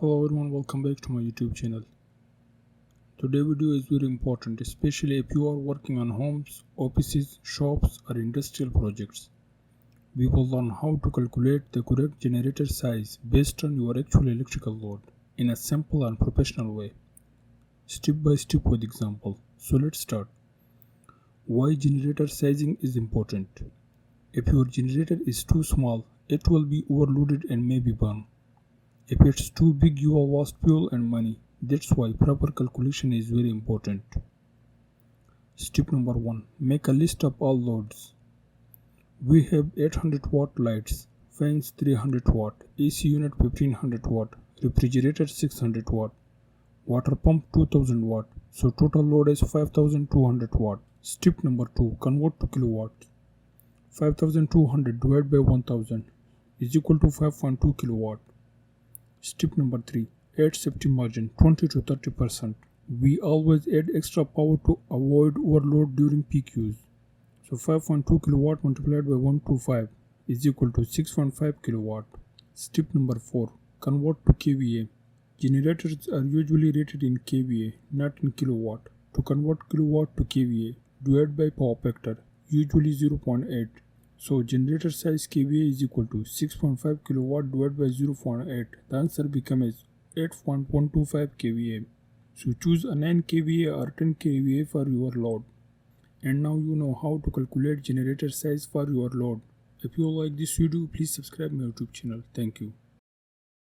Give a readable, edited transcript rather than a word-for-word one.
Hello everyone, welcome back to my YouTube channel. Today's video is very important, especially if you are working on homes, offices, shops or industrial projects. We will learn how to calculate the correct generator size based on your actual electrical load in a simple and professional way. Step by step with example. So let's start. Why generator sizing is important. If your generator is too small, it will be overloaded and maybe burn. If it's too big, you will waste fuel and money. That's why proper calculation is very important. Step number 1. Make a list of all loads. We have 800 watt lights, fans 300 watt, AC unit 1500 watt, refrigerator 600 watt, water pump 2000 watt. So total load is 5200 watt. Step number 2. Convert to kilowatts. 5200 divided by 1000 is equal to 5.2 kilowatt. Step number 3. Add safety margin 20 to 30%. We always add extra power to avoid overload during peak use. So 5.2 kilowatt multiplied by 125 is equal to 6.5 kilowatt. Step number 4. Convert to kVA. Generators are usually rated in kVA, not in kilowatt. To convert kilowatt to kVA, divide by power factor, usually 0.8. So generator size kVA is equal to 6.5 kilowatt divided by 0.8. The answer becomes 8.125 kVA. So choose a 9 kVA or 10 kVA for your load. And now you know how to calculate generator size for your load. If you like this video, please subscribe my YouTube channel. Thank you.